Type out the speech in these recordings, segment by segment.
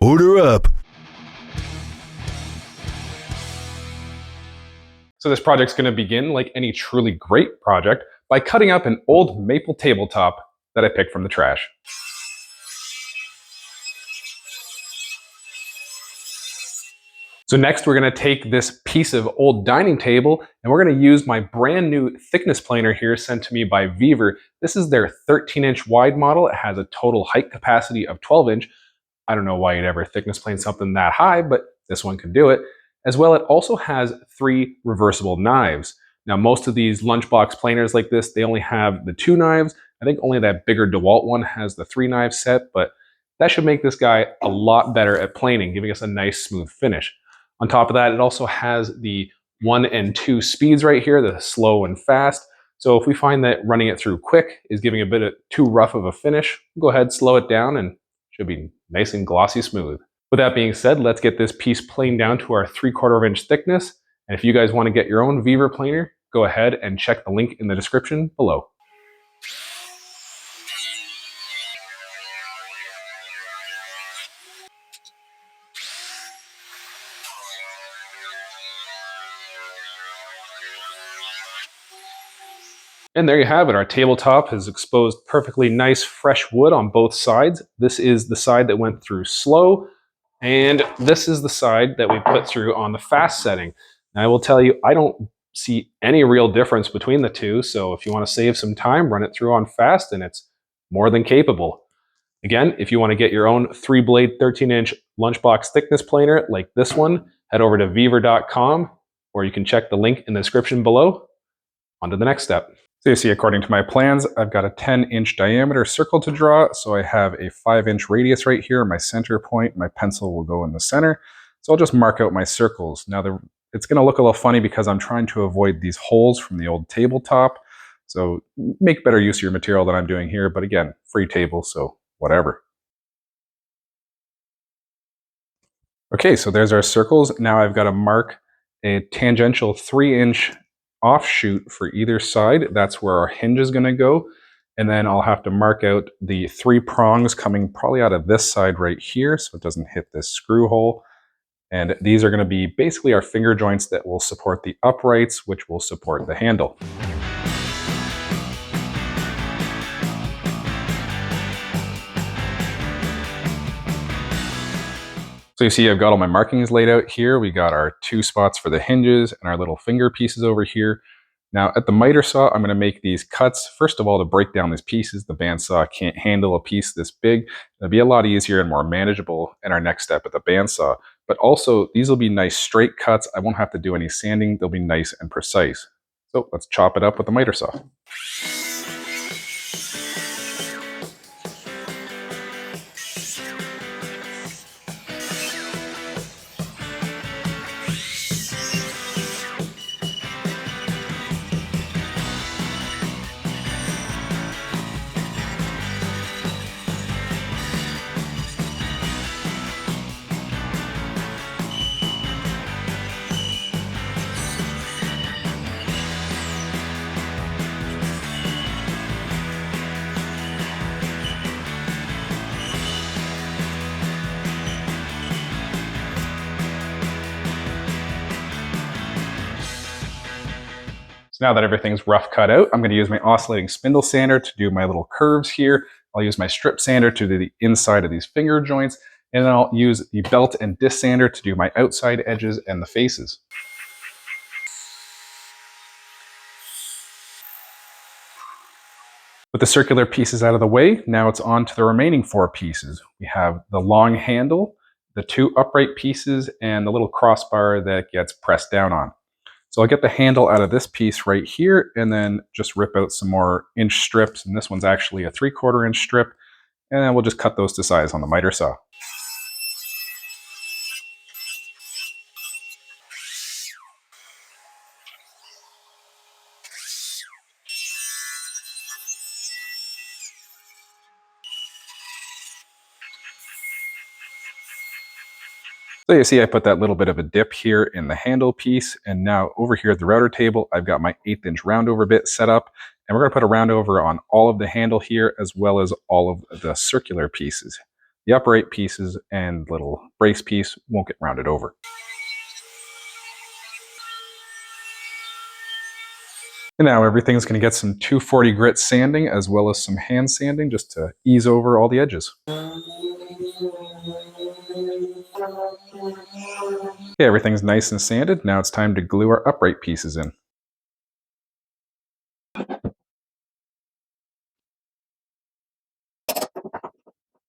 Order up. So this project's going to begin, like any truly great project, by cutting up an old maple tabletop that I picked from the trash. So next we're going to take this piece of old dining table and we're going to use my brand new thickness planer here sent to me by Vevor. This is their 13-inch wide model. It has a total height capacity of 12-inch. I don't know why you'd ever thickness plane something that high, but this one can do it. As well, it also has 3 reversible knives. Now, most of these lunchbox planers like this, they only have the 2 knives. I think only that bigger DeWalt one has the 3 knife set, but that should make this guy a lot better at planing, giving us a nice smooth finish. On top of that, it also has the 1 and 2 speeds right here, the slow and fast. So if we find that running it through quick is giving a bit of too rough of a finish, go ahead, slow it down, and should be nice and glossy smooth. With that being said, let's get this piece planed down to our 3/4 inch thickness. And if you guys want to get your own Vevor planer, go ahead and check the link in the description below. And there you have it. Our tabletop has exposed perfectly nice fresh wood on both sides. This is the side that went through slow, and this is the side that we put through on the fast setting. Now, I will tell you, I don't see any real difference between the two, so if you want to save some time, run it through on fast, and it's more than capable. Again, if you want to get your own 3-blade 13-inch lunchbox thickness planer like this one, head over to vevor.com, or you can check the link in the description below. On to the next step. So you see, according to my plans, I've got a 10-inch diameter circle to draw. So I have a 5-inch radius right here, my center point. My pencil will go in the center. So I'll just mark out my circles. Now, it's going to look a little funny because I'm trying to avoid these holes from the old tabletop. So make better use of your material than I'm doing here. But again, free table, so whatever. Okay, so there's our circles. Now I've got to mark a tangential 3-inch offshoot for either side. That's where our hinge is going to go. And then I'll have to mark out the 3 prongs coming probably out of this side right here so it doesn't hit this screw hole. And these are going to be basically our finger joints that will support the uprights, which will support the handle. So you see, I've got all my markings laid out here. We got our 2 spots for the hinges and our little finger pieces over here. Now at the miter saw, I'm going to make these cuts, first of all, to break down these pieces. The bandsaw can't handle a piece this big. It'll be a lot easier and more manageable in our next step at the bandsaw. But also, these will be nice straight cuts. I won't have to do any sanding. They'll be nice and precise. So let's chop it up with the miter saw. Now that everything's rough cut out, I'm going to use my oscillating spindle sander to do my little curves here. I'll use my strip sander to do the inside of these finger joints, and then I'll use the belt and disc sander to do my outside edges and the faces. With the circular pieces out of the way, now it's on to the remaining 4 pieces. We have the long handle, the 2 upright pieces, and the little crossbar that gets pressed down on. So I'll get the handle out of this piece right here and then just rip out some more inch strips. And this one's actually a 3/4 inch strip. And then we'll just cut those to size on the miter saw. So you see I put that little bit of a dip here in the handle piece, and now over here at the router table, I've got my 1/8 inch roundover bit set up, and we're going to put a roundover on all of the handle here as well as all of the circular pieces. the upright pieces and little brace piece won't get rounded over. And now everything's going to get some 240 grit sanding as well as some hand sanding just to ease over all the edges. Okay, everything's nice and sanded. Now it's time to glue our upright pieces in.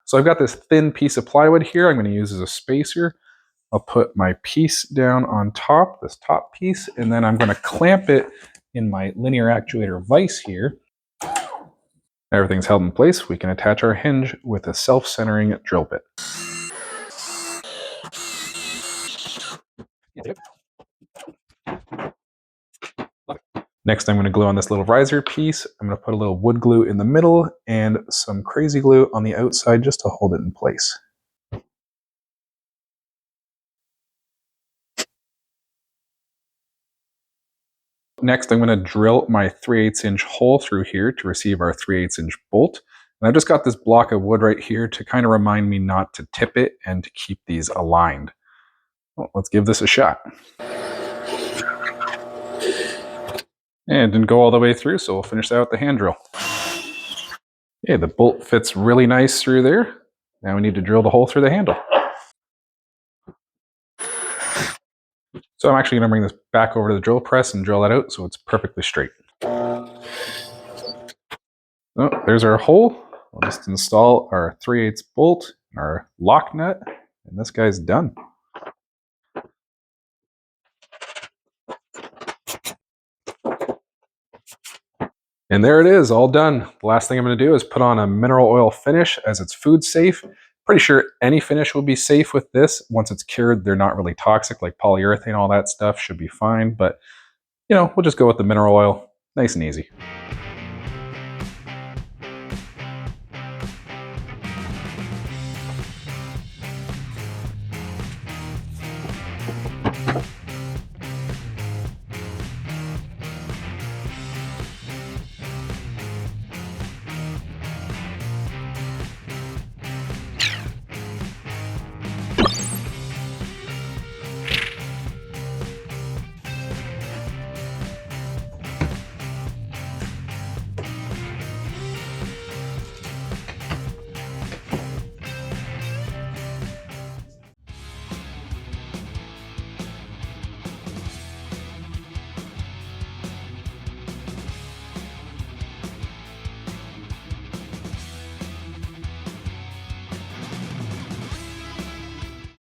So I've got this thin piece of plywood here I'm going to use as a spacer. I'll put my piece down on top, this top piece, and then I'm going to clamp it in my linear actuator vise here. Everything's held in place. We can attach our hinge with a self-centering drill bit. Next, I'm going to glue on this little riser piece. I'm going to put a little wood glue in the middle and some crazy glue on the outside just to hold it in place. Next, I'm going to drill my 3/8 inch hole through here to receive our 3/8 inch bolt. And I've just got this block of wood right here to kind of remind me not to tip it and to keep these aligned. Well, let's give this a shot. And it didn't go all the way through, so we'll finish that with the hand drill. Okay, the bolt fits really nice through there. Now we need to drill the hole through the handle. So I'm actually going to bring this back over to the drill press and drill that out so it's perfectly straight. Oh, there's our hole. We'll just install our 3/8 bolt, our lock nut, and this guy's done. And there it is, all done. The last thing I'm going to do is put on a mineral oil finish as it's food safe. Pretty sure any finish will be safe with this. Once it's cured, they're not really toxic, like polyurethane, all that stuff should be fine. But, we'll just go with the mineral oil. Nice and easy.